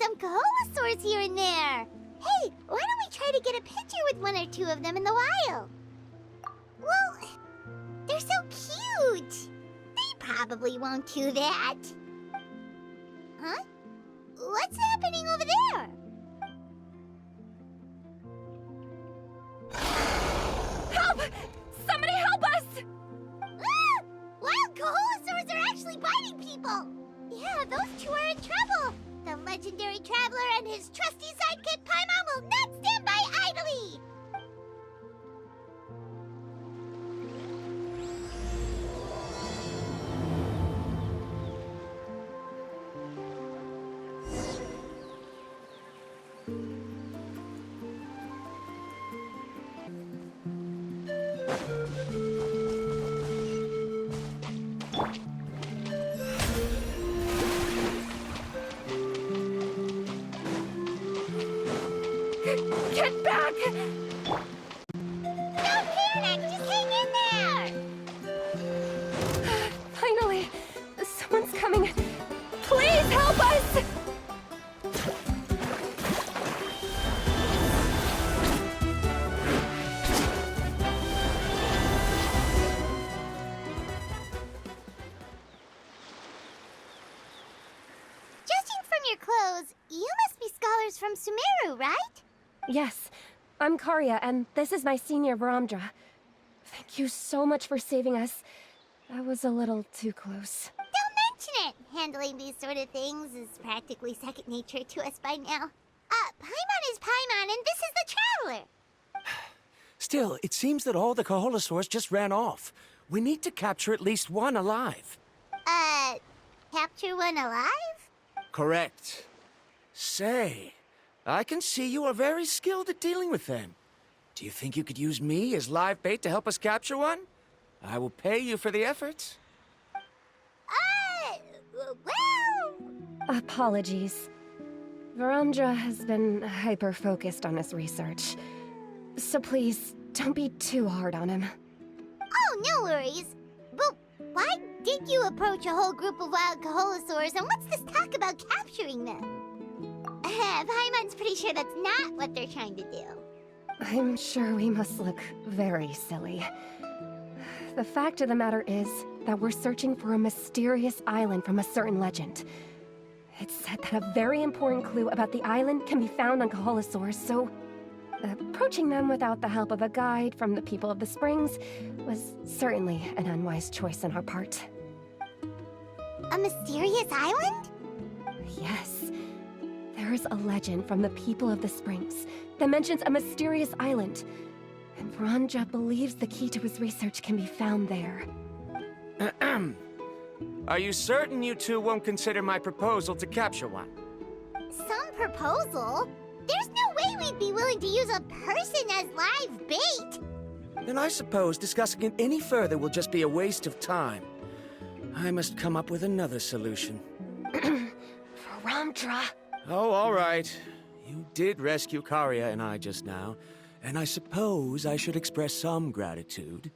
some Kaholasaurs here and there. Hey, why don't we try to get a picture with one or two of them in the wild? Well, they're so cute. They probably won't do that. Huh? What's happening over there? Help! Somebody help us! Ah! Wild Kaholasaurs are actually biting people! Yeah, those two are in trouble! The legendary traveler and his trusty sidekick Paimon will not stand by idly! Get back! Don't panic! Just hang in there! Finally! Someone's coming! Please help us! Judging from your clothes, you must be scholars from Sumeru, right? Yes, I'm Karya, and this is my senior Varamdra. Thank you so much for saving us. That was a little too close. Don't mention it! Handling these sort of things is practically second nature to us by now. Paimon is Paimon, and this is the Traveler! Still, it seems that all the Kaholasaurs just ran off. We need to capture at least one alive. Capture one alive? Correct. Say, I can see you are very skilled at dealing with them. Do you think you could use me as live bait to help us capture one? I will pay you for the efforts. Well... Apologies. Varamdra has been hyper-focused on his research. So please, don't be too hard on him. Oh, no worries. But why did you approach a whole group of wild Kaholasaurs, and what's this talk about capturing them? Paimon's pretty sure that's not what they're trying to do. I'm sure we must look very silly. The fact of the matter is that we're searching for a mysterious island from a certain legend. It's said that a very important clue about the island can be found on Kaholasaurs, so approaching them without the help of a guide from the people of the Springs was certainly an unwise choice on our part. A mysterious island? Yes. There's a legend from the people of the Springs that mentions a mysterious island, and Varamdra believes the key to his research can be found there. Are you certain you two won't consider my proposal to capture one? Some proposal? There's no way we'd be willing to use a person as live bait! Then I suppose discussing it any further will just be a waste of time. I must come up with another solution. Varamdra! Oh, all right. You did rescue Karya and I just now, and I suppose I should express some gratitude.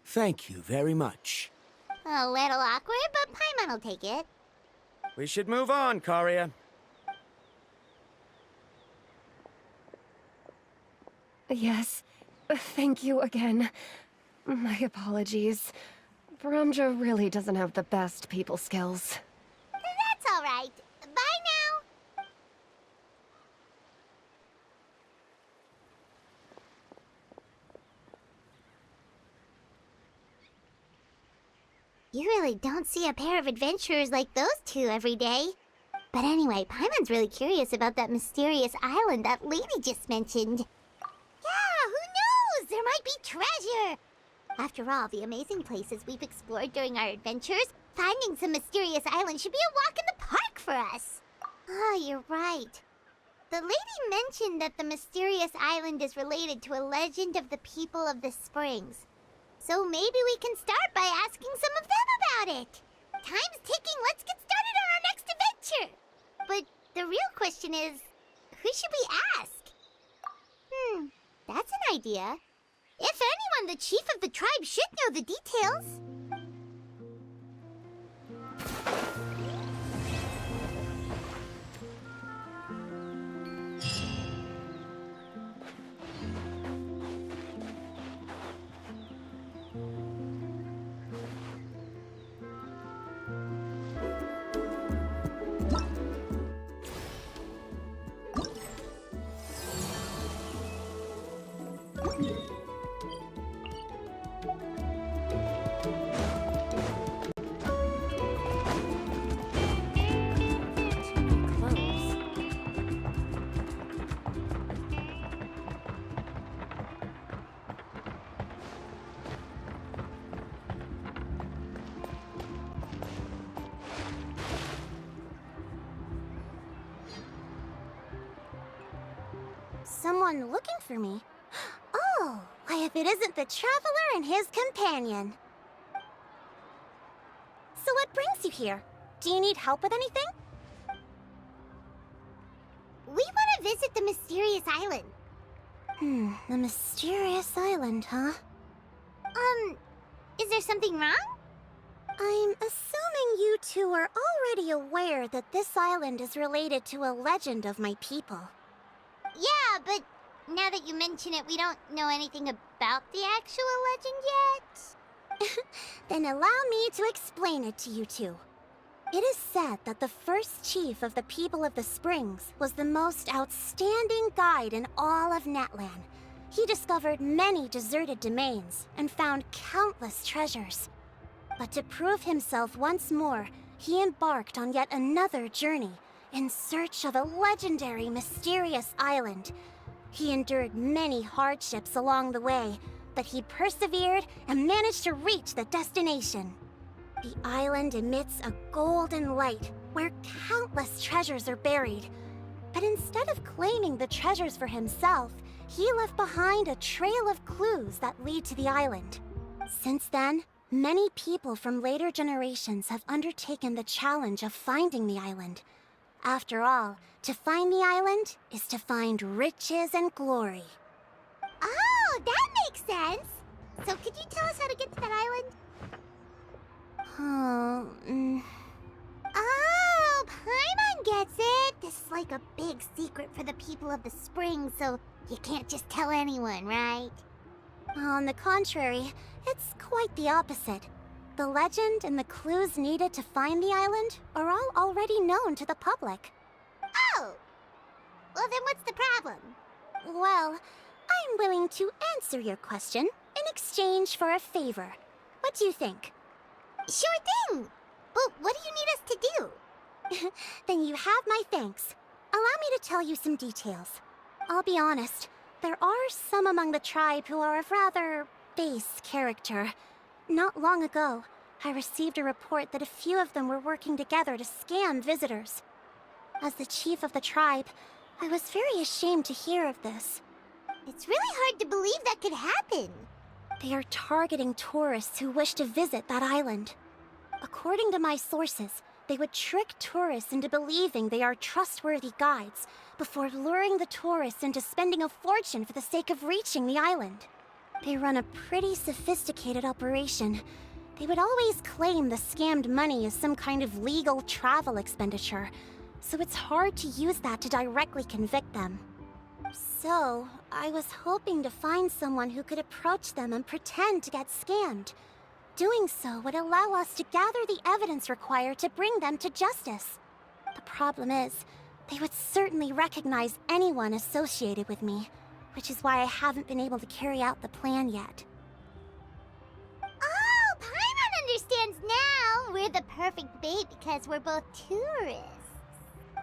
Thank you very much. A little awkward, but Paimon will take it. We should move on, Karya. Yes, thank you again. My apologies. Varamdra really doesn't have the best people skills. That's all right. Bye now. You really don't see a pair of adventurers like those two every day. But anyway, Paimon's really curious about that mysterious island that lady just mentioned. Yeah, who knows? There might be treasure! After all, the amazing places we've explored during our adventures, finding some mysterious island should be a walk in the park for us. Oh, you're right. The lady mentioned that the mysterious island is related to a legend of the people of the Springs. So maybe we can start by asking some of them about it. Time's ticking, let's get started on our next adventure! But the real question is, who should we ask? That's an idea. If anyone, the chief of the tribe should know the details. Someone looking for me? Oh, why if it isn't the traveler and his companion. So what brings you here? Do you need help with anything? We want to visit the mysterious island. The mysterious island, huh? Is there something wrong? I'm assuming you two are already aware that this island is related to a legend of my people. Yeah, but now that you mention it, we don't know anything about the actual legend yet. Then allow me to explain it to you two. It is said that the first chief of the people of the Springs was the most outstanding guide in all of Natlan. He discovered many deserted domains and found countless treasures. But to prove himself once more, he embarked on yet another journey in search of a legendary, mysterious island. He endured many hardships along the way, but he persevered and managed to reach the destination. The island emits a golden light where countless treasures are buried. But instead of claiming the treasures for himself, he left behind a trail of clues that lead to the island. Since then, many people from later generations have undertaken the challenge of finding the island. After all, to find the island is to find riches and glory. Oh, that makes sense! So could you tell us how to get to that island? Oh, Paimon gets it! This is like a big secret for the people of the Spring, so you can't just tell anyone, right? On the contrary, it's quite the opposite. The legend and the clues needed to find the island are all already known to the public. Oh! Well, then what's the problem? Well, I'm willing to answer your question in exchange for a favor. What do you think? Sure thing! But what do you need us to do? Then you have my thanks. Allow me to tell you some details. I'll be honest, there are some among the tribe who are of rather base character. Not long ago, I received a report that a few of them were working together to scam visitors. As the chief of the tribe, I was very ashamed to hear of this. It's really hard to believe that could happen. They are targeting tourists who wish to visit that island. According to my sources, they would trick tourists into believing they are trustworthy guides before luring the tourists into spending a fortune for the sake of reaching the island. They run a pretty sophisticated operation. They would always claim the scammed money is some kind of legal travel expenditure, so it's hard to use that to directly convict them. So, I was hoping to find someone who could approach them and pretend to get scammed. Doing so would allow us to gather the evidence required to bring them to justice. The problem is, they would certainly recognize anyone associated with me, which is why I haven't been able to carry out the plan yet. Oh, Paimon understands now! We're the perfect bait because we're both tourists.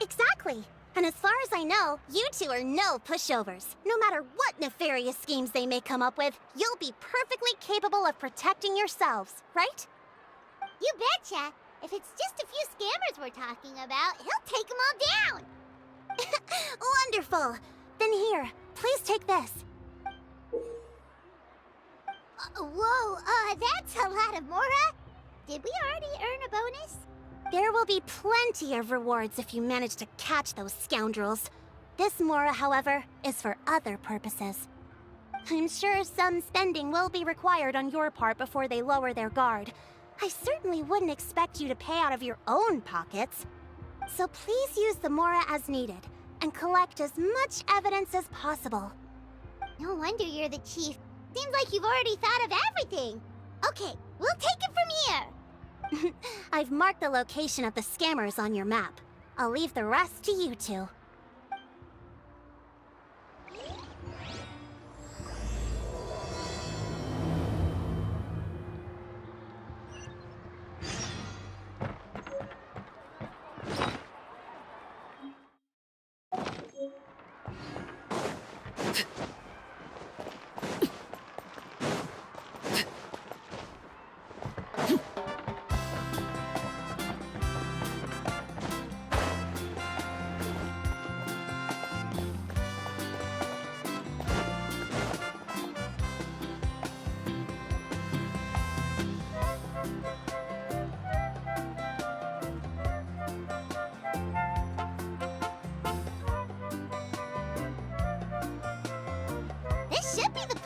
Exactly! And as far as I know, you two are no pushovers. No matter what nefarious schemes they may come up with, you'll be perfectly capable of protecting yourselves, right? You betcha! If it's just a few scammers we're talking about, he'll take them all down! Wonderful! Then here, please take this. Whoa, that's a lot of Mora! Did we already earn a bonus? There will be plenty of rewards if you manage to catch those scoundrels. This Mora, however, is for other purposes. I'm sure some spending will be required on your part before they lower their guard. I certainly wouldn't expect you to pay out of your own pockets. So please use the Mora as needed, and collect as much evidence as possible. No wonder you're the chief. Seems like you've already thought of everything. Okay, we'll take it from here. I've marked the location of the scammers on your map. I'll leave the rest to you two.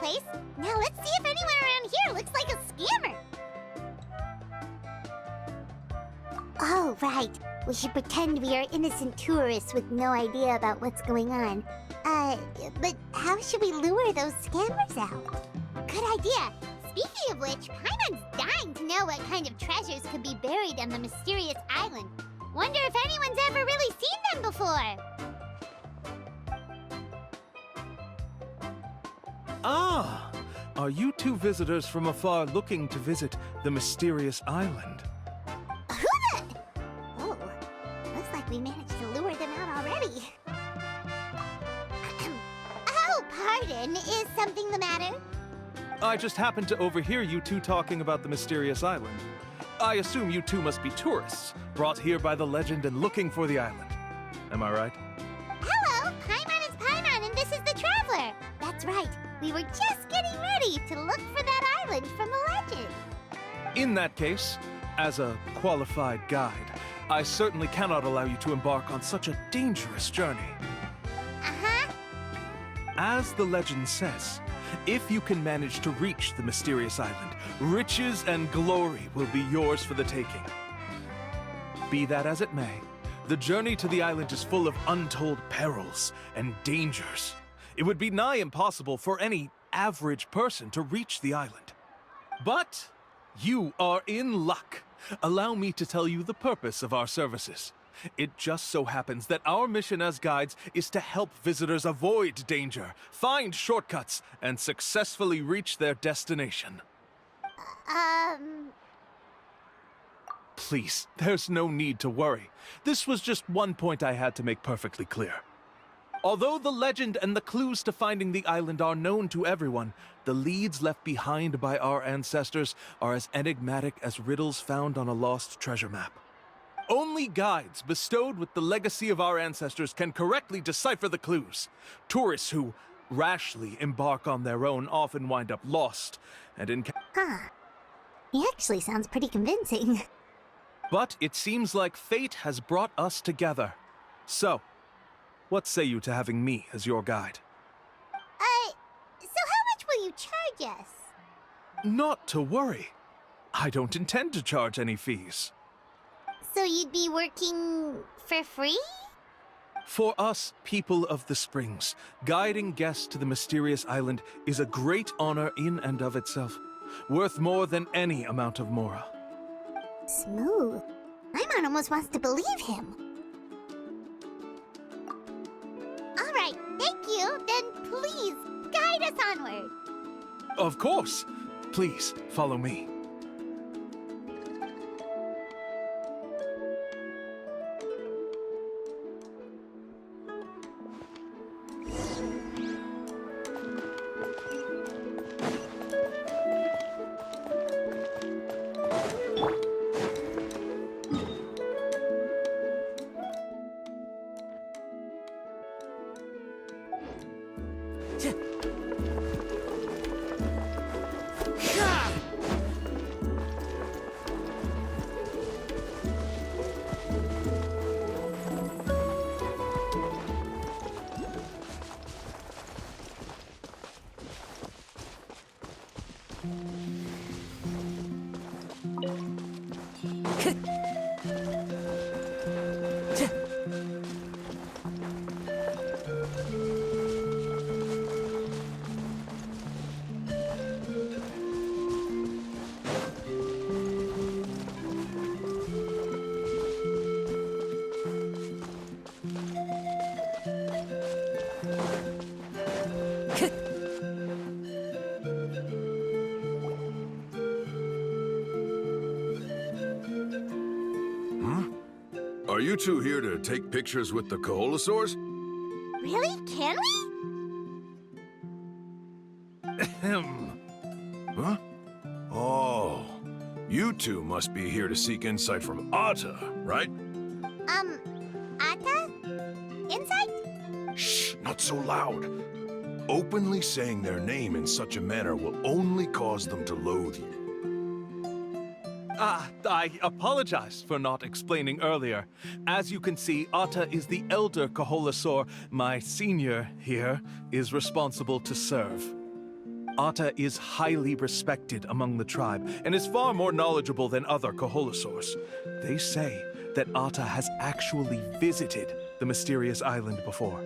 place. Now let's see if anyone around here looks like a scammer. Oh, right. We should pretend we are innocent tourists with no idea about what's going on. But how should we lure those scammers out? Good idea. Speaking of which, Paimon's dying to know what kind of treasures could be buried on the mysterious island. Wonder if anyone's ever really seen them before. Ah! Are you two visitors from afar looking to visit the mysterious island? Oh, looks like we managed to lure them out already. Oh, pardon. Is something the matter? I just happened to overhear you two talking about the mysterious island. I assume you two must be tourists, brought here by the legend and looking for the island. Am I right? Hello, Paimon is Paimon, and this is the Traveler. That's right. We were just getting ready to look for that island from the legend. In that case, as a qualified guide, I certainly cannot allow you to embark on such a dangerous journey. Uh-huh. As the legend says, if you can manage to reach the mysterious island, riches and glory will be yours for the taking. Be that as it may, the journey to the island is full of untold perils and dangers. It would be nigh impossible for any average person to reach the island. But you are in luck. Allow me to tell you the purpose of our services. It just so happens that our mission as guides is to help visitors avoid danger, find shortcuts, and successfully reach their destination. Please, there's no need to worry. This was just one point I had to make perfectly clear. Although the legend and the clues to finding the island are known to everyone, the leads left behind by our ancestors are as enigmatic as riddles found on a lost treasure map. Only guides bestowed with the legacy of our ancestors can correctly decipher the clues. Tourists who rashly embark on their own often wind up lost and in... Huh. He actually sounds pretty convincing. But it seems like fate has brought us together. So, what say you to having me as your guide? So how much will you charge us? Not to worry. I don't intend to charge any fees. So you'd be working for free? For us, people of the Springs, guiding guests to the mysterious island is a great honor in and of itself, worth more than any amount of mora. Smooth. Paimon almost wants to believe him. All right, thank you. Then please, guide us onward. Of course. Please, follow me. Are you two here to take pictures with the Koholosaurs? Really? Can we? Ahem. Huh? Oh, you two must be here to seek insight from Atta, right? Atta? Insight? Shh, not so loud. Openly saying their name in such a manner will only cause them to loathe you. I apologize for not explaining earlier. As you can see, Atta is the elder Koholosaur. My senior here is responsible to serve. Atta is highly respected among the tribe and is far more knowledgeable than other Kaholosaurs. They say that Atta has actually visited the mysterious island before.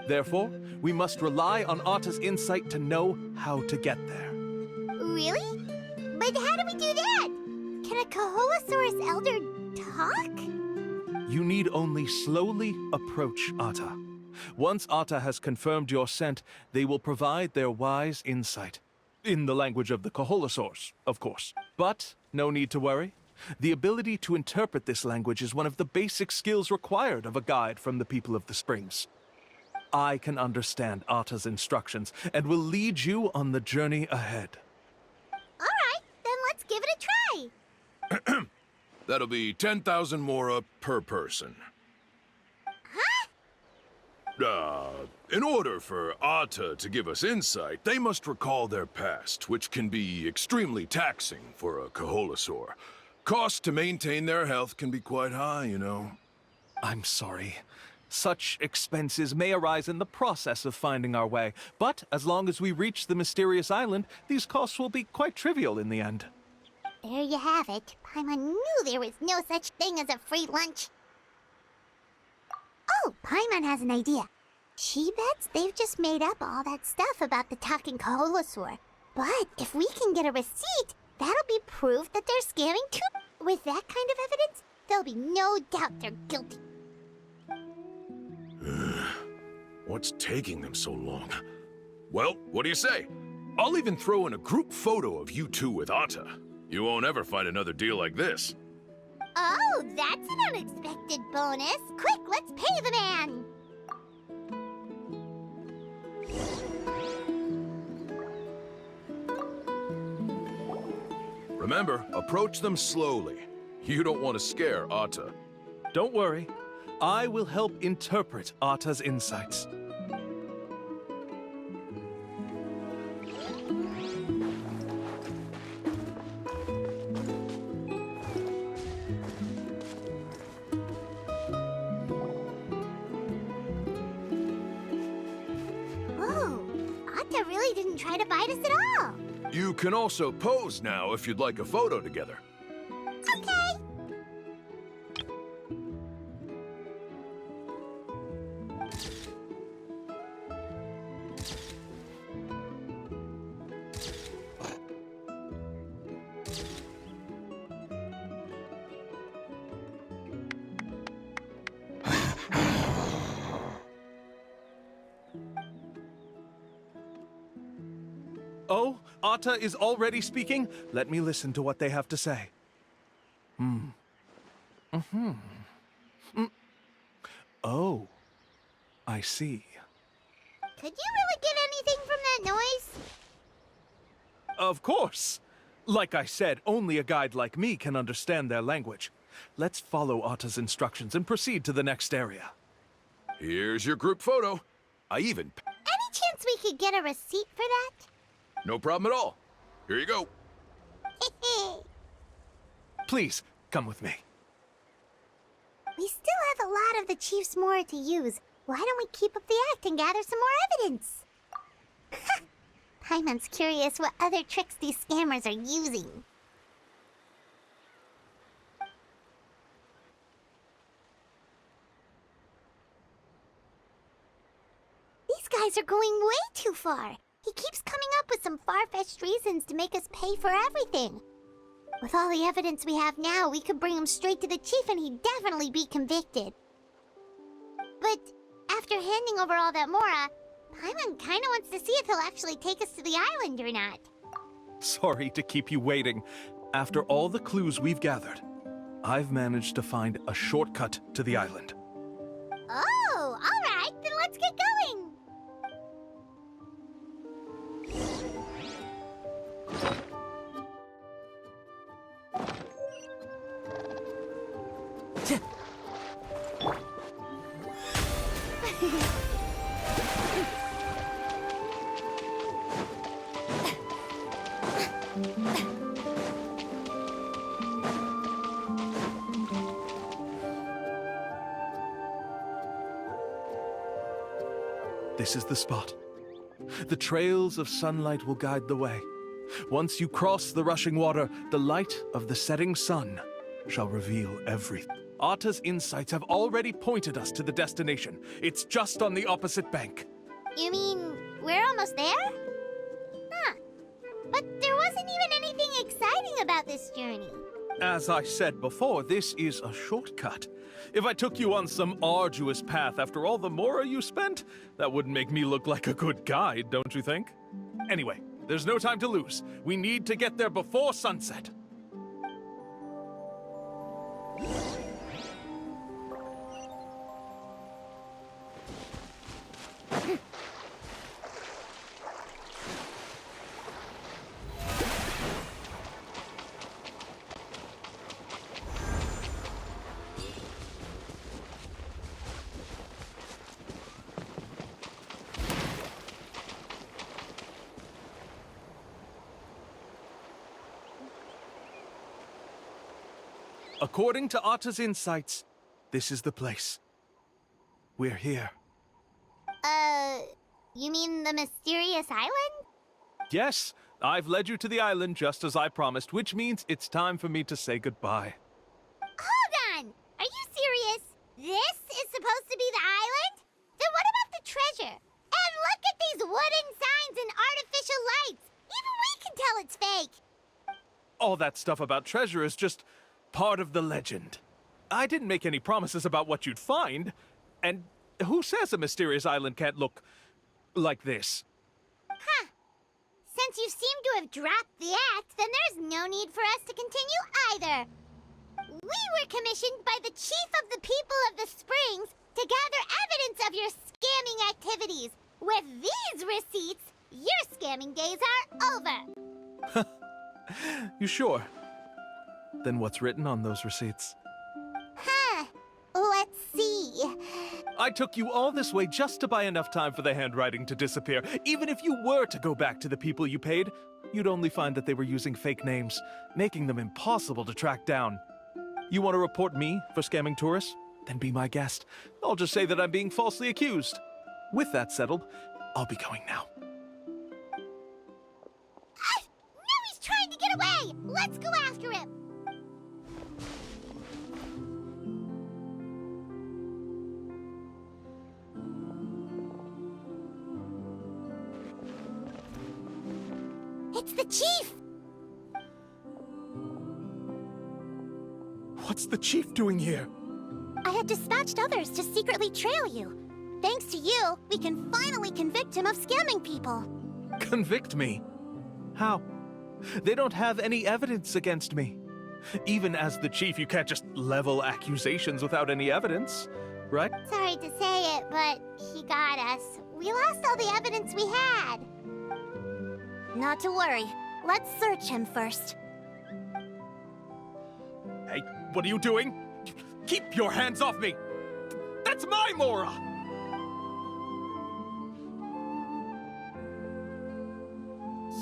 Therefore, we must rely on Atta's insight to know how to get there. Really? But how do we do that? Can a Kaholosaurus elder talk? You need only slowly approach Atta. Once Atta has confirmed your scent, they will provide their wise insight. In the language of the Kaholosaurs, of course. But no need to worry. The ability to interpret this language is one of the basic skills required of a guide from the people of the Springs. I can understand Atta's instructions and will lead you on the journey ahead. All right, then let's give it a try. That'll be 10,000 mora per person. In order for Atta to give us insight, they must recall their past, which can be extremely taxing for a Kaholosaur. Costs to maintain their health can be quite high, you know. I'm sorry. Such expenses may arise in the process of finding our way, but as long as we reach the mysterious island, these costs will be quite trivial in the end. There you have it. Paimon knew there was no such thing as a free lunch. Oh, Paimon has an idea. She bets they've just made up all that stuff about the talking Kaholosaur. But if we can get a receipt, that'll be proof that they're scamming too. With that kind of evidence, there'll be no doubt they're guilty. What's taking them so long? Well, what do you say? I'll even throw in a group photo of you two with Atta. You won't ever find another deal like this. Oh, that's an unexpected bonus. Quick, let's pay the man. Remember, approach them slowly. You don't want to scare Atta. Don't worry. I will help interpret Atta's insights. Whoa, Atta really didn't try to bite us at all. You can also pose now if you'd like a photo together. Okay. Oh, Atta is already speaking? Let me listen to what they have to say. Oh, I see. Could you really get anything from that noise? Of course. Like I said, only a guide like me can understand their language. Let's follow Atta's instructions and proceed to the next area. Here's your group photo. I even... Any chance we could get a receipt for that? No problem at all. Here you go. Please, come with me. We still have a lot of the Chief's more to use. Why don't we keep up the act and gather some more evidence? Paimon's curious what other tricks these scammers are using. These guys are going way too far. He keeps coming up with some far-fetched reasons to make us pay for everything. With all the evidence we have now, we could bring him straight to the chief and he'd definitely be convicted. But after handing over all that Mora, Paimon kinda wants to see if he'll actually take us to the island or not. Sorry to keep you waiting. After all the clues we've gathered, I've managed to find a shortcut to the island. Oh, alright, then let's get going! This is the spot. The trails of sunlight will guide the way. Once you cross the rushing water, the light of the setting sun shall reveal everything. Atta's insights have already pointed us to the destination. It's just on the opposite bank. You mean we're almost there? Huh. But there wasn't even anything exciting about this journey. As I said before, this is a shortcut. If I took you on some arduous path after all the mora you spent, that wouldn't make me look like a good guide, don't you think? Anyway, there's no time to lose. We need to get there before sunset. According to Atta's insights, this is the place. We're here. You mean the mysterious island? Yes, I've led you to the island just as I promised, which means it's time for me to say goodbye. Hold on! Are you serious? This is supposed to be the island? Then what about the treasure? And look at these wooden signs and artificial lights! Even we can tell it's fake! All that stuff about treasure is just part of the legend. I didn't make any promises about what you'd find, and who says a mysterious island can't look like this? Huh. Since you seem to have dropped the act, then there's no need for us to continue either. We were commissioned by the chief of the people of the Springs to gather evidence of your scamming activities. With these receipts, your scamming days are over. You sure? Then what's written on those receipts? Huh. Let's see. I took you all this way just to buy enough time for the handwriting to disappear. Even if you were to go back to the people you paid, you'd only find that they were using fake names, making them impossible to track down. You want to report me for scamming tourists? Then be my guest. I'll just say that I'm being falsely accused. With that settled, I'll be going now. Now he's trying to get away! Let's go after him! It's the chief! What's the chief doing here? I had dispatched others to secretly trail you. Thanks to you, we can finally convict him of scamming people. Convict me? How? They don't have any evidence against me. Even as the chief, you can't just level accusations without any evidence, right? Sorry to say it, but he got us. We lost all the evidence we had. Not to worry. Let's search him first. Hey, what are you doing? Keep your hands off me! That's my Mora!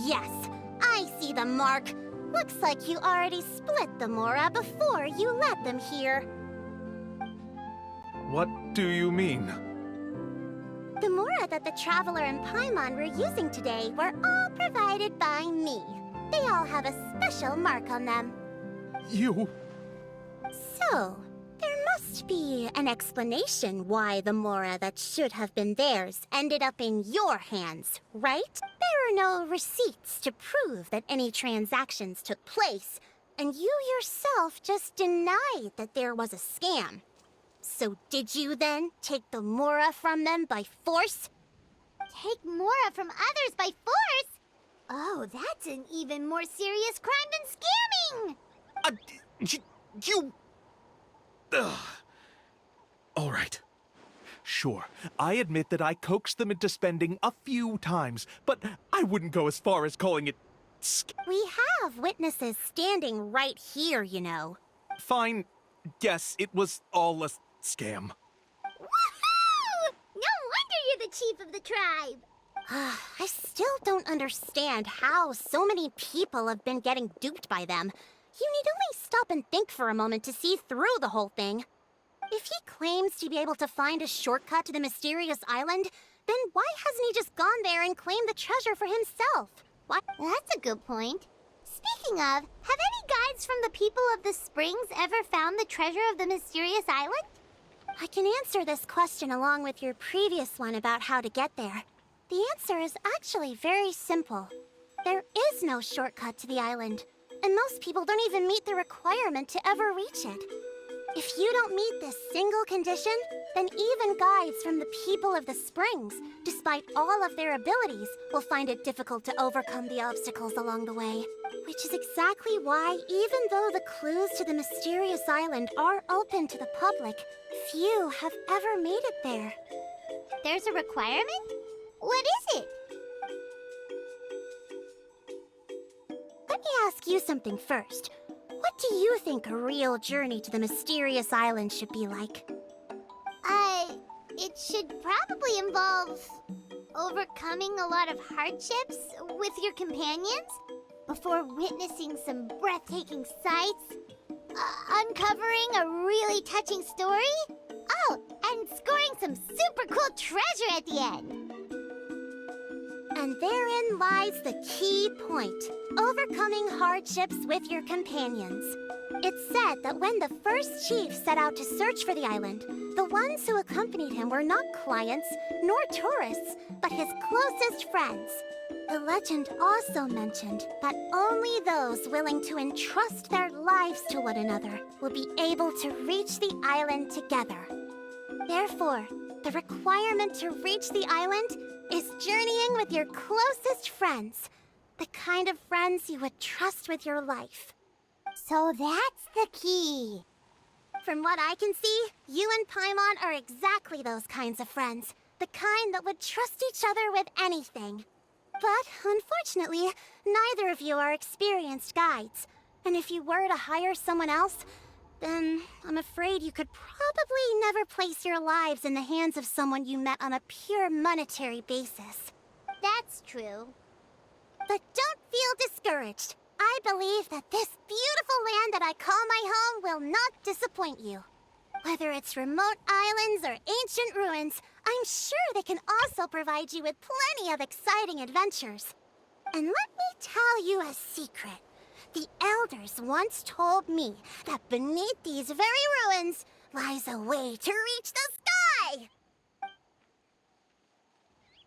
Yes, I see the mark. Looks like you already split the Mora before you let them here. What do you mean? The Mora that the Traveler and Paimon were using today were all provided by me. They all have a special mark on them. You... So, there must be an explanation why the Mora that should have been theirs ended up in your hands, right? There are no receipts to prove that any transactions took place, and you yourself just denied that there was a scam. So did you then take the Mora from them by force? Take Mora from others by force? Oh, that's an even more serious crime than scamming! You... Ugh. All right. Sure, I admit that I coaxed them into spending a few times, but I wouldn't go as far as calling it... We have witnesses standing right here, you know. Fine. Yes, it was all a scam. Woohoo! No wonder you're the chief of the tribe! I still don't understand how so many people have been getting duped by them. You need only stop and think for a moment to see through the whole thing. If he claims to be able to find a shortcut to the mysterious island, Then why hasn't he just gone there and claimed the treasure for himself? Why? That's a good point. Speaking of, have any guides from the people of the Springs ever found the treasure of the mysterious island? I can answer this question along with your previous one about how to get there. The answer is actually very simple. There is no shortcut to the island, and most people don't even meet the requirement to ever reach it. If you don't meet this single condition, then even guides from the people of the Springs, despite all of their abilities, will find it difficult to overcome the obstacles along the way. Which is exactly why, even though the clues to the mysterious island are open to the public, few have ever made it there. There's a requirement? What is it? Let me ask you something first. What do you think a real journey to the mysterious island should be like? It should probably involve overcoming a lot of hardships with your companions before witnessing some breathtaking sights, uncovering a really touching story, oh, and scoring some super cool treasure at the end. And therein lies the key point, overcoming hardships with your companions. It's said that when the first chief set out to search for the island, the ones who accompanied him were not clients nor tourists, but his closest friends. The legend also mentioned that only those willing to entrust their lives to one another will be able to reach the island together. Therefore, the requirement to reach the island is journeying with your closest friends, the kind of friends you would trust with your life. So that's the key. From what I can see, you and Paimon are exactly those kinds of friends, the kind that would trust each other with anything. But, unfortunately, neither of you are experienced guides, and if you were to hire someone else, then I'm afraid you could probably never place your lives in the hands of someone you met on a pure monetary basis. That's true. But don't feel discouraged. I believe that this beautiful land that I call my home will not disappoint you. Whether it's remote islands or ancient ruins, I'm sure they can also provide you with plenty of exciting adventures. And let me tell you a secret. The elders once told me that beneath these very ruins lies a way to reach the sky!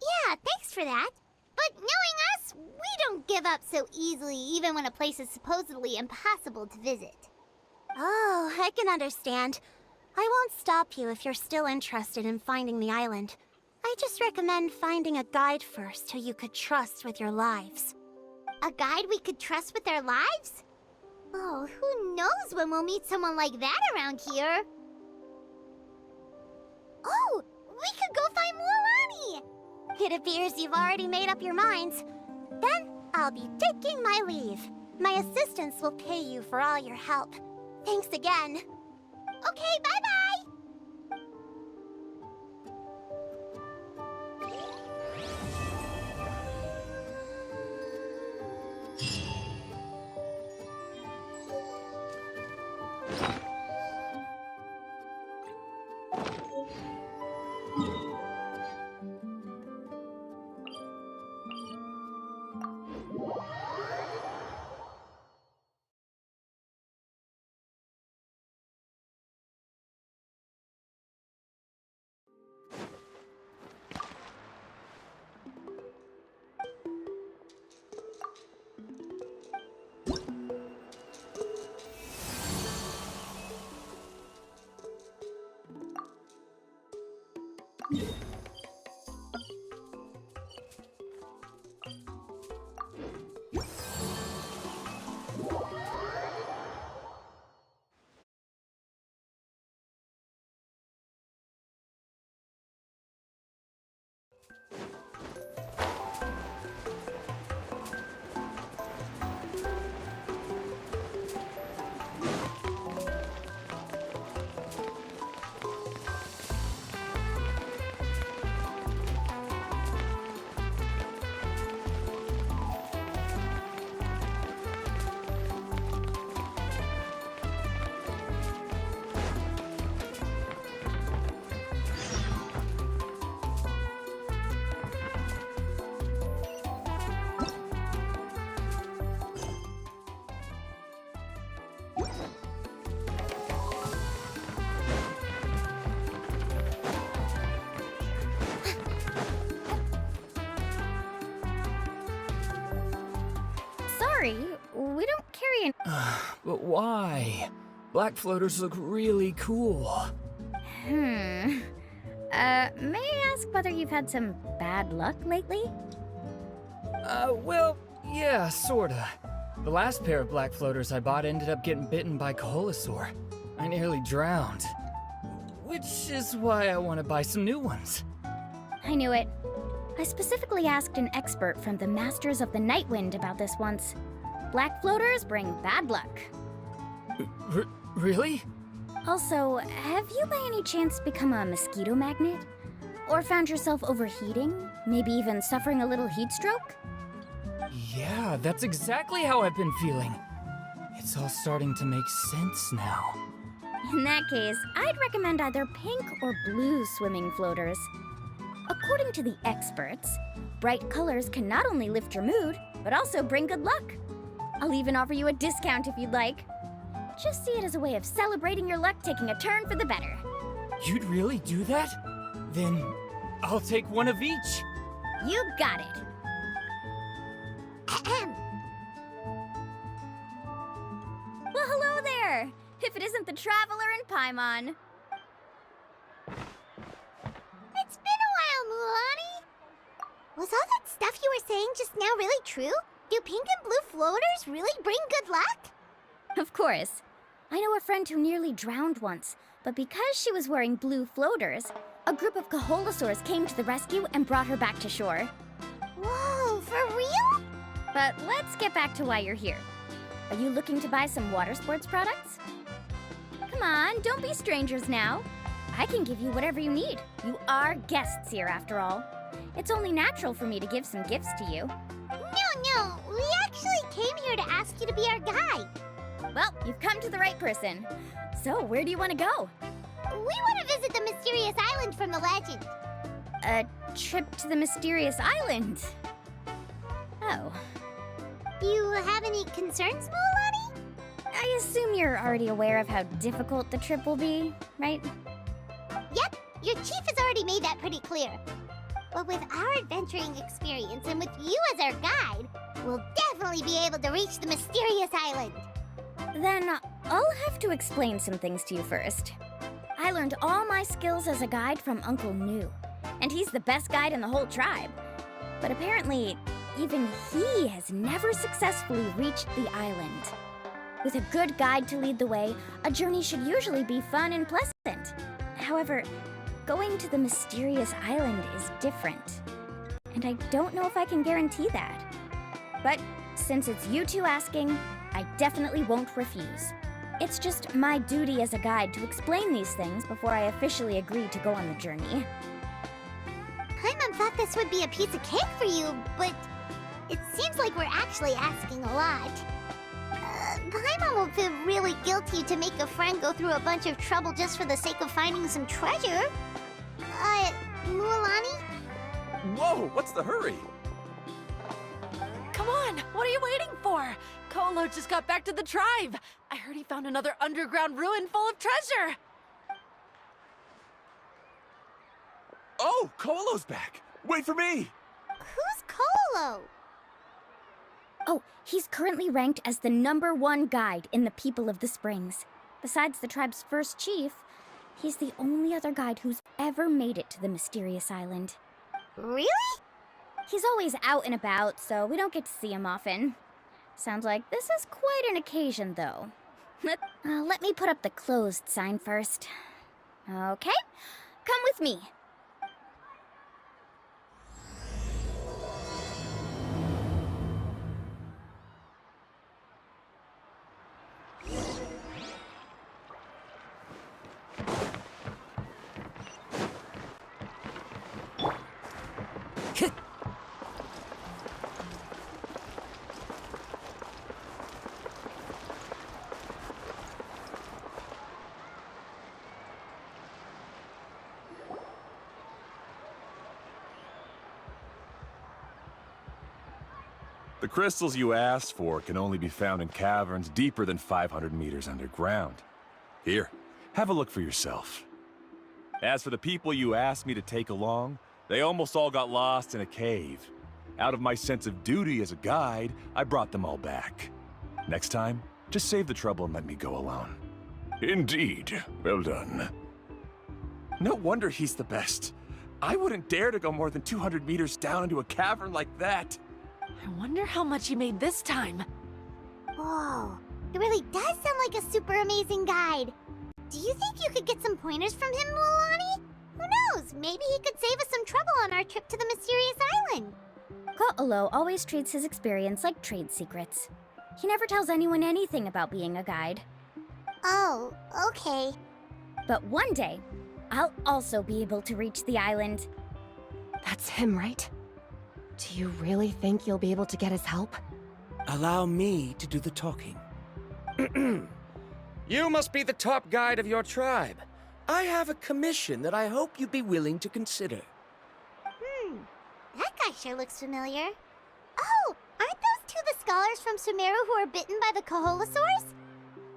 Yeah, thanks for that. But knowing us, we don't give up so easily even when a place is supposedly impossible to visit. Oh, I can understand. I won't stop you if you're still interested in finding the island. I just recommend finding a guide first who you could trust with your lives. A guide we could trust with our lives? Oh, who knows when we'll meet someone like that around here? Oh, we could go find Mualani! It appears you've already made up your minds. Then, I'll be taking my leave. My assistants will pay you for all your help. Thanks again. Okay, bye-bye! worry. We don't carry an... But why? Black floaters look really cool. May I ask whether you've had some bad luck lately? Well, yeah, sorta. The last pair of black floaters I bought ended up getting bitten by Koholosaur. I nearly drowned. Which is why I want to buy some new ones. I knew it. I specifically asked an expert from the Masters of the Nightwind about this once. Black floaters bring bad luck. Really? Also, have you by any chance become a mosquito magnet? Or found yourself overheating? Maybe even suffering a little heat stroke? Yeah, that's exactly how I've been feeling. It's all starting to make sense now. In that case, I'd recommend either pink or blue swimming floaters. According to the experts, bright colors can not only lift your mood, but also bring good luck. I'll even offer you a discount if you'd like. Just see it as a way of celebrating your luck taking a turn for the better. You'd really do that? Then I'll take one of each. You got it. Ahem. Well, hello there! If it isn't the Traveler and Paimon. It's been a while, Mualani. Was all that stuff you were saying just now really true? Do pink and blue floaters really bring good luck? Of course. I know a friend who nearly drowned once, but because she was wearing blue floaters, a group of Koholosaurs came to the rescue and brought her back to shore. Whoa, for real? But let's get back to why you're here. Are you looking to buy some water sports products? Come on, don't be strangers now. I can give you whatever you need. You are guests here, after all. It's only natural for me to give some gifts to you. No, we actually came here to ask you to be our guide. Well, you've come to the right person. So, where do you want to go? We want to visit the mysterious island from the legend. A trip to the mysterious island? Oh. Do you have any concerns, Mualani? I assume you're already aware of how difficult the trip will be, right? Yep, your chief has already made that pretty clear. But with our adventuring experience and with you as our guide, we'll definitely be able to reach the mysterious island. Then I'll have to explain some things to you first. I learned all my skills as a guide from Uncle New, and he's the best guide in the whole tribe. But apparently, even he has never successfully reached the island. With a good guide to lead the way, a journey should usually be fun and pleasant. However, going to the mysterious island is different, and I don't know if I can guarantee that. But since it's you two asking, I definitely won't refuse. It's just my duty as a guide to explain these things before I officially agree to go on the journey. Paimon thought this would be a piece of cake for you, but it seems like we're actually asking a lot. Paimon will feel really guilty to make a friend go through a bunch of trouble just for the sake of finding some treasure. Mualani? Whoa, what's the hurry? Come on, what are you waiting for? Kolo just got back to the tribe. I heard he found another underground ruin full of treasure. Oh, Kolo's back. Wait for me. Who's Kolo? Oh, he's currently ranked as the #1 guide in the People of the Springs. Besides the tribe's first chief, he's the only other guide who's ever made it to the mysterious island. Really? He's always out and about, so we don't get to see him often. Sounds like this is quite an occasion, though. Let me put up the closed sign first. Okay, come with me. The crystals you asked for can only be found in caverns deeper than 500 meters underground. Here, have a look for yourself. As for the people you asked me to take along, they almost all got lost in a cave. Out of my sense of duty as a guide, I brought them all back. Next time, just save the trouble and let me go alone. Indeed. Well done. No wonder he's the best. I wouldn't dare to go more than 200 meters down into a cavern like that. I wonder how much he made this time. Whoa, it really does sound like a super amazing guide. Do you think you could get some pointers from him, Mualani? Who knows, maybe he could save us some trouble on our trip to the mysterious island. Ko'olo always treats his experience like trade secrets. He never tells anyone anything about being a guide. Oh, okay. But one day, I'll also be able to reach the island. That's him, right? Do you really think you'll be able to get his help? Allow me to do the talking. You must be the top guide of your tribe. I have a commission that I hope you'd be willing to consider. That guy sure looks familiar. Oh, aren't those two the scholars from Sumeru who are bitten by the Koholosaurs?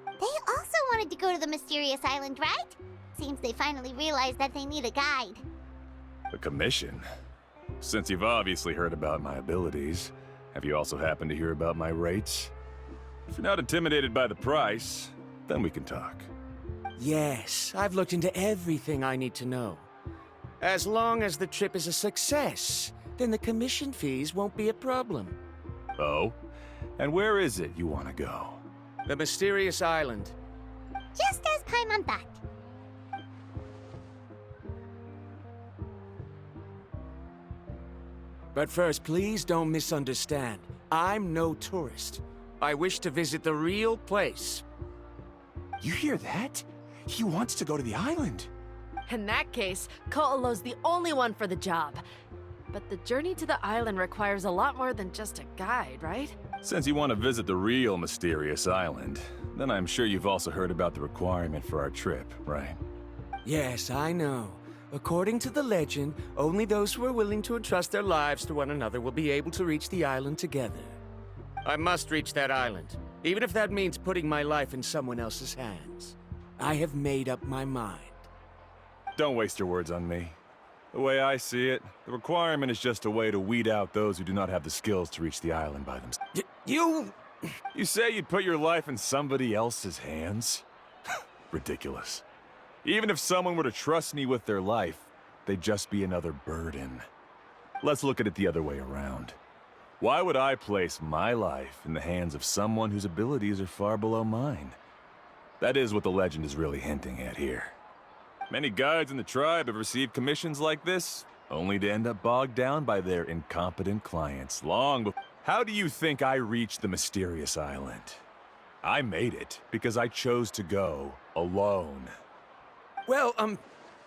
They also wanted to go to the mysterious island, right? Seems they finally realized that they need a guide. A commission? Since you've obviously heard about my abilities, have you also happened to hear about my rates? If you're not intimidated by the price, then we can talk. Yes, I've looked into everything I need to know. As long as the trip is a success, then the commission fees won't be a problem. Oh? And where is it you want to go? The mysterious island. Just as Paimon thought. But first, please don't misunderstand. I'm no tourist. I wish to visit the real place. You hear that? He wants to go to the island. In that case, Ko'olo's the only one for the job. But the journey to the island requires a lot more than just a guide, right? Since you want to visit the real mysterious island, then I'm sure you've also heard about the requirement for our trip, right? Yes, I know. According to the legend, only those who are willing to entrust their lives to one another will be able to reach the island together. I must reach that island, even if that means putting my life in someone else's hands. I have made up my mind. Don't waste your words on me. The way I see it, the requirement is just a way to weed out those who do not have the skills to reach the island by themselves. You... You say you'd put your life in somebody else's hands? Ridiculous. Even if someone were to trust me with their life, they'd just be another burden. Let's look at it the other way around. Why would I place my life in the hands of someone whose abilities are far below mine? That is what the legend is really hinting at here. Many guides in the tribe have received commissions like this, only to end up bogged down by their incompetent clients long before. How do you think I reached the mysterious island? I made it because I chose to go alone. Well,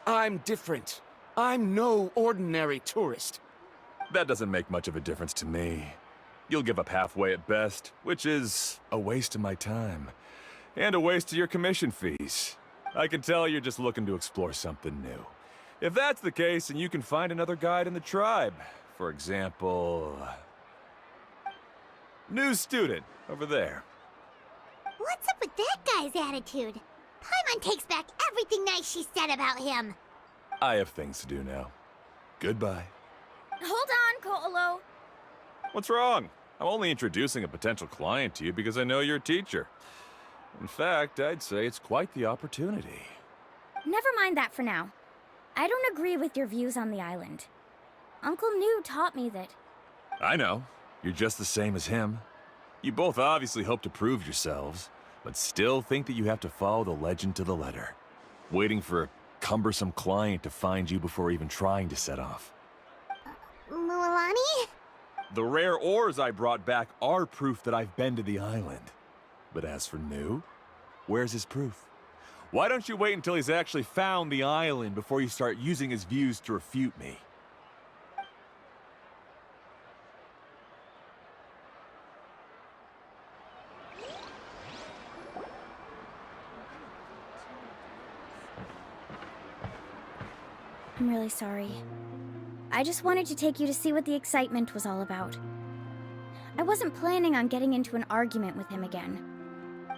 I'm different. I'm no ordinary tourist. That doesn't make much of a difference to me. You'll give up halfway at best, which is a waste of my time. And a waste of your commission fees. I can tell you're just looking to explore something new. If that's the case, then you can find another guide in the tribe. For example... new student, over there. What's up with that guy's attitude? Paimon takes back everything nice she said about him. I have things to do now. Goodbye. Hold on, Ko'olo. What's wrong? I'm only introducing a potential client to you because I know you're a teacher. In fact, I'd say it's quite the opportunity. Never mind that for now. I don't agree with your views on the island. Uncle New taught me that... I know. You're just the same as him. You both obviously hope to prove yourselves, but still think that you have to follow the legend to the letter, waiting for a cumbersome client to find you before even trying to set off. Mualani? The rare ores I brought back are proof that I've been to the island. But as for New, where's his proof? Why don't you wait until he's actually found the island before you start using his views to refute me? I'm really sorry. I just wanted to take you to see what the excitement was all about. I wasn't planning on getting into an argument with him again.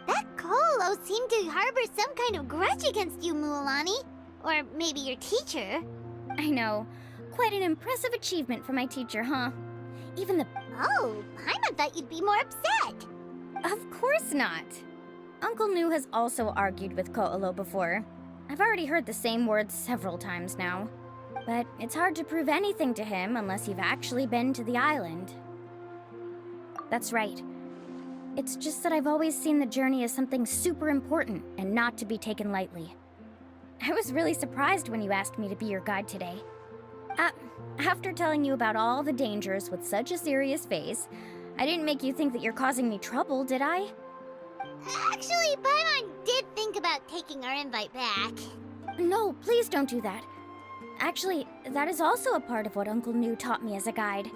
That Ko'olo seemed to harbor some kind of grudge against you, Mualani. Or maybe your teacher. I know. Quite an impressive achievement for my teacher, huh? Even the... Oh, Paimon thought you'd be more upset. Of course not. Uncle Nu has also argued with Ko'olo before. I've already heard the same words several times now. But it's hard to prove anything to him unless you've actually been to the island. That's right. It's just that I've always seen the journey as something super important and not to be taken lightly. I was really surprised when you asked me to be your guide today. After telling you about all the dangers with such a serious face, I didn't make you think that you're causing me trouble, did I? Actually, Paimon did think about taking our invite back. No, please don't do that. Actually, that is also a part of what Uncle Nu taught me as a guide.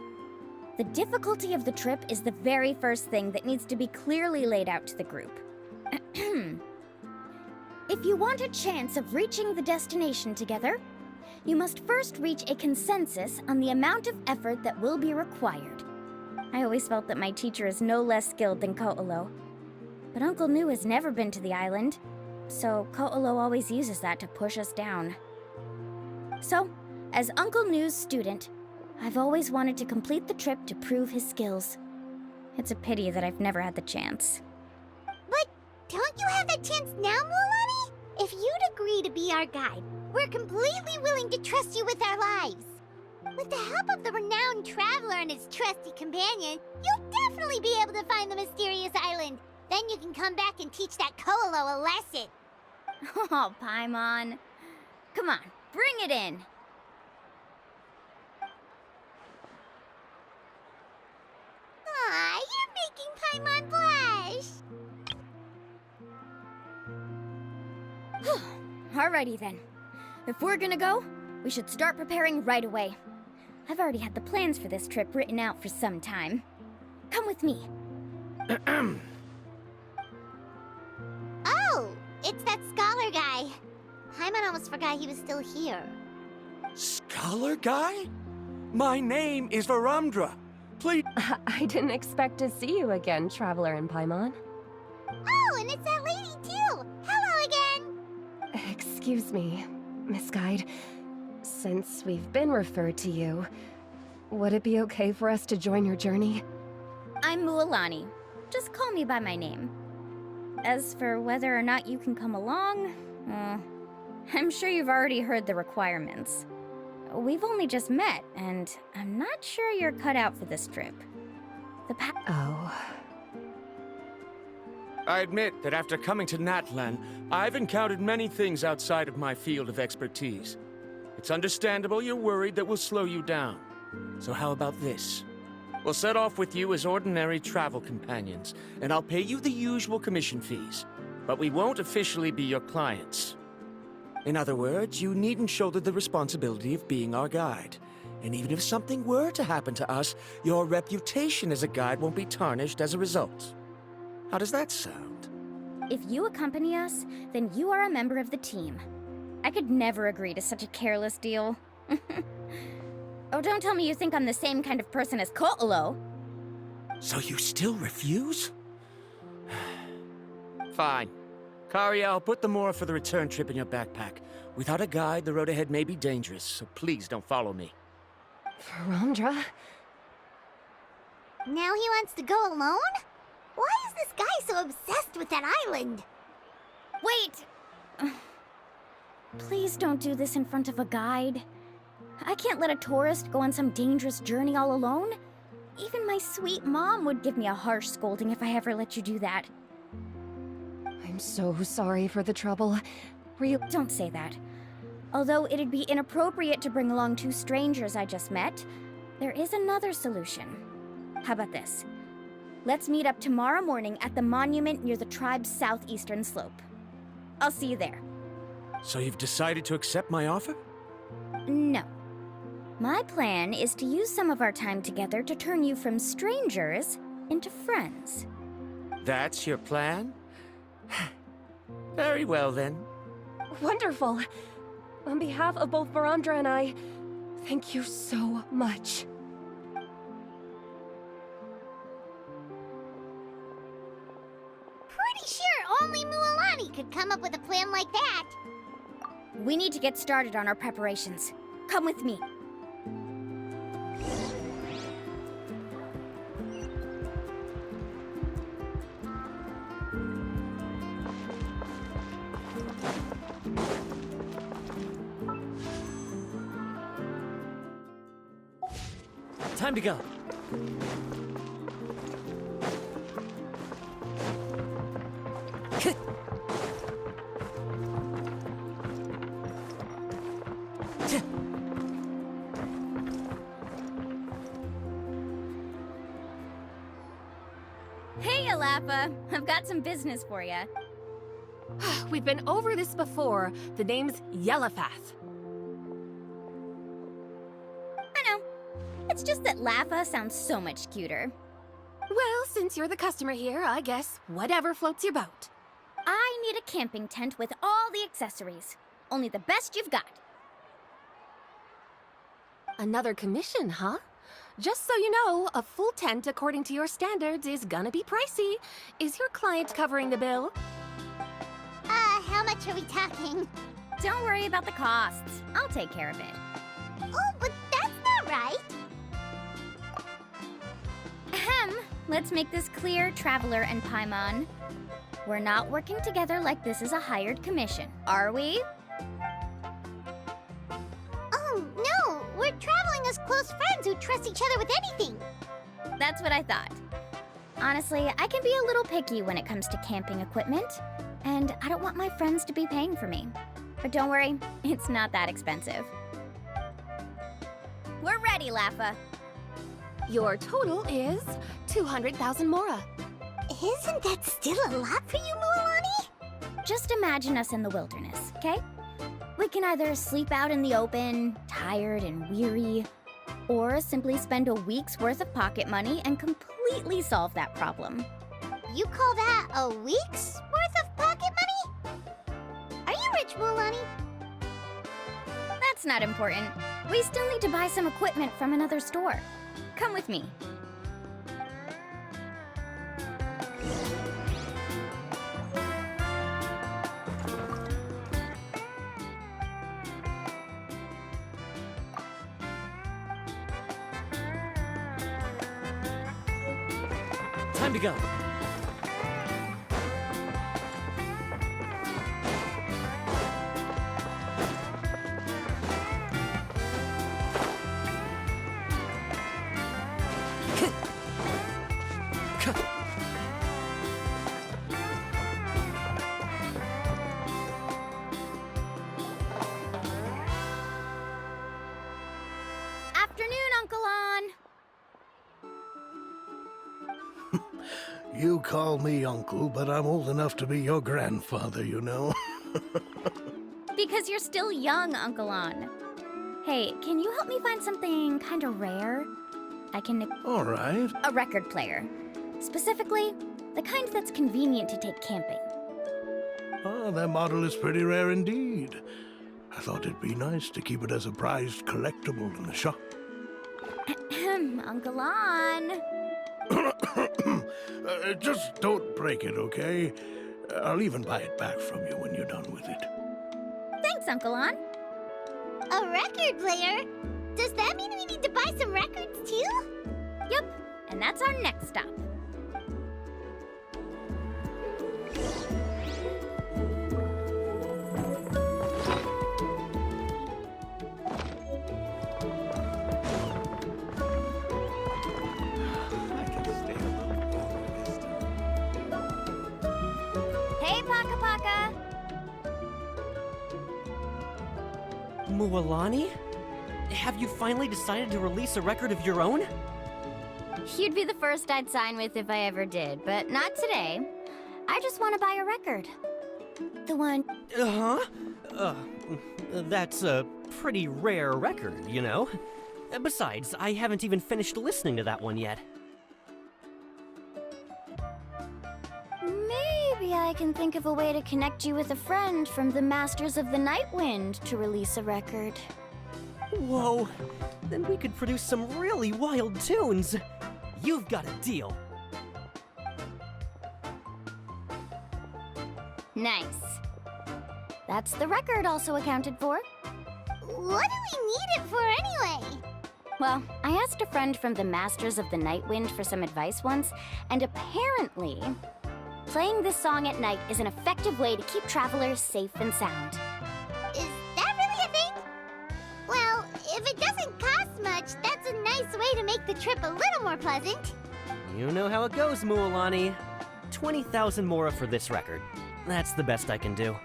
The difficulty of the trip is the very first thing that needs to be clearly laid out to the group. If you want a chance of reaching the destination together, you must first reach a consensus on the amount of effort that will be required. I always felt that my teacher is no less skilled than Ko'olo. But Uncle Nu has never been to the island, so Ko'olo always uses that to push us down. So, as Uncle Nu's student, I've always wanted to complete the trip to prove his skills. It's a pity that I've never had the chance. But don't you have that chance now, Mualani? If you'd agree to be our guide, we're completely willing to trust you with our lives. With the help of the renowned traveler and his trusty companion, you'll definitely be able to find the mysterious island. Then you can come back and teach that Ko'olo a lesson. Oh, Paimon. Come on, bring it in. Aw, you're making Paimon blush. Alrighty then. If we're gonna go, we should start preparing right away. I've already had the plans for this trip written out for some time. Come with me. Oh, it's that scholar guy. Paimon almost forgot he was still here. Scholar guy? My name is Varamdra. Please. I didn't expect to see you again, Traveler and Paimon. Oh, and it's that lady too. Hello again. Excuse me, Miss Guide. Since we've been referred to you, would it be okay for us to join your journey? I'm Mualani. Just call me by my name. As for whether or not you can come along, I'm sure you've already heard the requirements. We've only just met, and I'm not sure you're cut out for this trip. Oh. I admit that after coming to Natlan, I've encountered many things outside of my field of expertise. It's understandable you're worried that we'll slow you down. So how about this? We'll set off with you as ordinary travel companions, and I'll pay you the usual commission fees. But we won't officially be your clients. In other words, you needn't shoulder the responsibility of being our guide. And even if something were to happen to us, your reputation as a guide won't be tarnished as a result. How does that sound? If you accompany us, then you are a member of the team. I could never agree to such a careless deal. Oh, don't tell me you think I'm the same kind of person as Ko'olo. So you still refuse? Fine. Kariel, put the more for the return trip in your backpack. Without a guide, the road ahead may be dangerous, so please don't follow me. Varamdra? Now he wants to go alone? Why is this guy so obsessed with that island? Wait! Please don't do this in front of a guide. I can't let a tourist go on some dangerous journey all alone. Even my sweet mom would give me a harsh scolding if I ever let you do that. I'm so sorry for the trouble. Don't say that. Although it'd be inappropriate to bring along two strangers I just met, there is another solution. How about this? Let's meet up tomorrow morning at the monument near the tribe's southeastern slope. I'll see you there. So you've decided to accept my offer? No. My plan is to use some of our time together to turn you from strangers into friends. That's your plan? Very well, then. Wonderful. On behalf of both Varamdra and I, thank you so much. Pretty sure only Mualani could come up with a plan like that. We need to get started on our preparations. Come with me. Time to go. Hey, Alappa. I've got some business for you. We've been over this before. The name's Yellowfath. I know. It's just that Lappa sounds so much cuter. Well, since you're the customer here, I guess whatever floats your boat. I need a camping tent with all the accessories. Only the best you've got. Another commission, huh? Just so you know, a full tent according to your standards is gonna be pricey. Is your client covering the bill? How much are we talking? Don't worry about the costs. I'll take care of it. Oh, but that's not right. Ahem. Let's make this clear, Traveler and Paimon. We're not working together like this is a hired commission, are we? Oh, no! We're traveling as close friends who trust each other with anything. That's what I thought. Honestly, I can be a little picky when it comes to camping equipment, and I don't want my friends to be paying for me. But don't worry, it's not that expensive. We're ready, Lappa. Your total is 200,000 mora. Isn't that still a lot for you, Mualani? Just imagine us in the wilderness, okay? We can either sleep out in the open, tired and weary, or simply spend a week's worth of pocket money and completely solve that problem. You call that a week's worth of pocket money? Are you rich, Mualani? That's not important. We still need to buy some equipment from another store. Come with me. Time to go. Afternoon, Uncle On. You call me uncle, but I'm old enough to be your grandfather, you know. Because you're still young, Uncle On. Hey, can you help me find something kind of rare? I can... All right. A record player. Specifically, the kind that's convenient to take camping. Oh, that model is pretty rare indeed. I thought it'd be nice to keep it as a prized collectible in the shop. Uncle On. Just don't break it, okay? I'll even buy it back from you when you're done with it. Thanks, Uncle On. A record player? Does that mean we need to buy some records too? Yep, and that's our next stop. Hey, Paka Paka! Mualani? Have you finally decided to release a record of your own? You'd be the first I'd sign with if I ever did, but not today. I just want to buy a record. The one... That's a pretty rare record, you know? Besides, I haven't even finished listening to that one yet. Maybe I can think of a way to connect you with a friend from the Masters of the Night Wind to release a record. Whoa, then we could produce some really wild tunes. You've got a deal. Nice. That's the record also accounted for. What do we need it for anyway? Well, I asked a friend from the Masters of the Night Wind for some advice once, and apparently, playing this song at night is an effective way to keep travelers safe and sound. Is that really a thing? Well, if it doesn't cost much, that's a nice nice way to make the trip a little more pleasant. You know how it goes, Mualani. 20,000 mora for this record. That's the best I can do.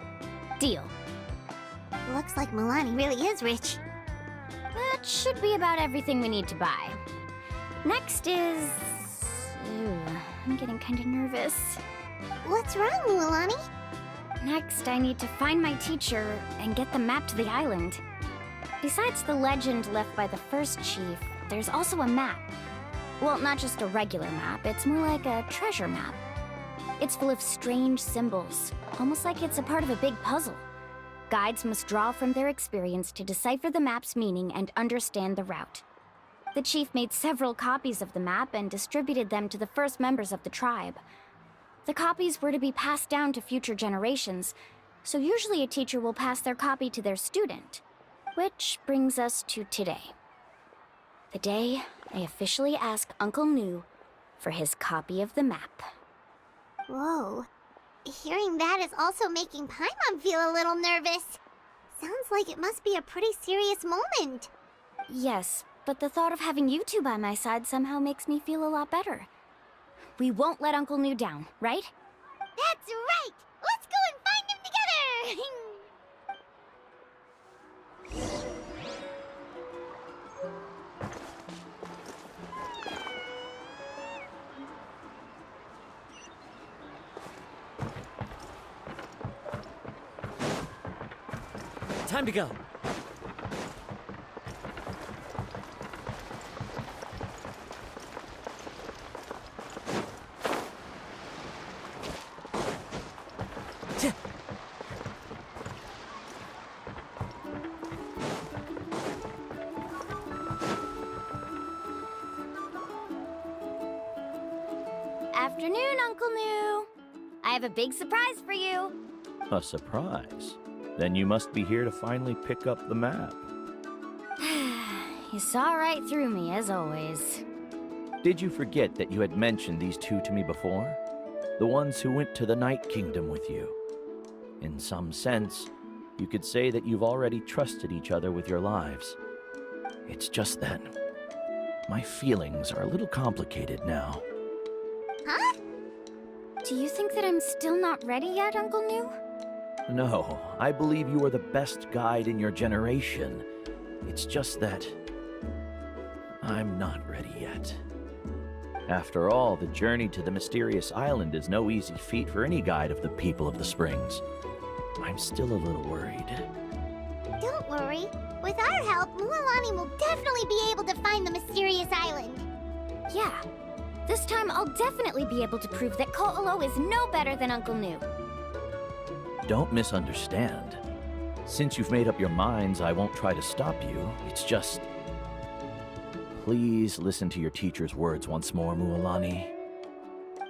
Deal. Looks like Mualani really is rich. That should be about everything we need to buy. Next is... Ooh, I'm getting kind of nervous. What's wrong, Mualani? Next, I need to find my teacher and get the map to the island. Besides the legend left by the first chief, there's also a map. Well, not just a regular map, it's more like a treasure map. It's full of strange symbols, almost like it's a part of a big puzzle. Guides must draw from their experience to decipher the map's meaning and understand the route. The chief made several copies of the map and distributed them to the first members of the tribe. The copies were to be passed down to future generations, so usually a teacher will pass their copy to their student. Which brings us to today. The day I officially ask Uncle Nu for his copy of the map. Whoa. Hearing that is also making Paimon feel a little nervous. Sounds like it must be a pretty serious moment. Yes, but the thought of having you two by my side somehow makes me feel a lot better. We won't let Uncle Nu down, right? That's right! Let's go and find him together! Time to go. Afternoon, Uncle Nu. I have a big surprise for you. A surprise? Then you must be here to finally pick up the map. You saw right through me, as always. Did you forget that you had mentioned these two to me before? The ones who went to the Night Kingdom with you. In some sense, you could say that you've already trusted each other with your lives. It's just that my feelings are a little complicated now. Huh? Do you think that I'm still not ready yet, Uncle Nu? No, I believe you are the best guide in your generation. It's just that I'm not ready yet. After all, the journey to the mysterious island is no easy feat for any guide of the people of the Springs. I'm still a little worried. Don't worry. With our help, Mualani will definitely be able to find the mysterious island. Yeah. This time I'll definitely be able to prove that Ko'olo is no better than Uncle Nu. Don't misunderstand. Since you've made up your minds, I won't try to stop you. It's just... Please listen to your teacher's words once more, Mualani.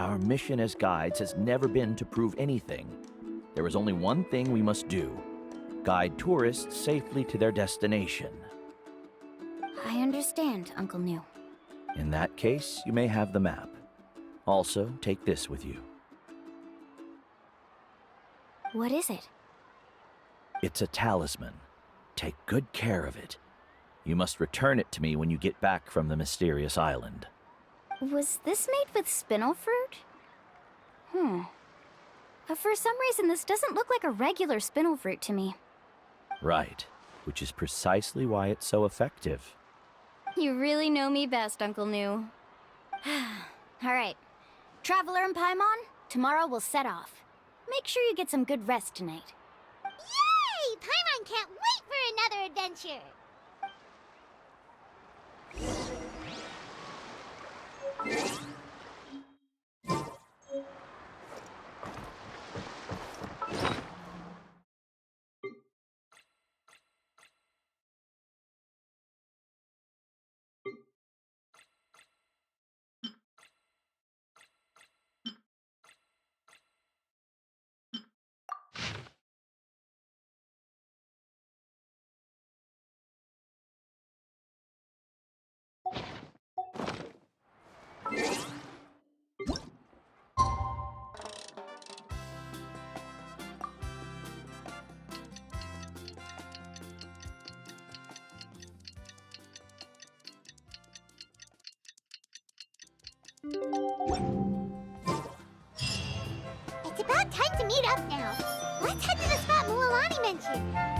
Our mission as guides has never been to prove anything. There is only one thing we must do. Guide tourists safely to their destination. I understand, Uncle Nu. In that case, you may have the map. Also, take this with you. What is it? It's a talisman. Take good care of it. You must return it to me when you get back from the mysterious island. Was this made with spinel fruit? For some reason, this doesn't look like a regular spinel fruit to me. Right, which is precisely why it's so effective. You really know me best, Uncle Nu. All right. Traveler and Paimon, tomorrow we'll set off. Make sure you get some good rest tonight. Yay! Paimon can't wait for another adventure! It's about time to meet up now. Let's head to the spot Mualani mentioned.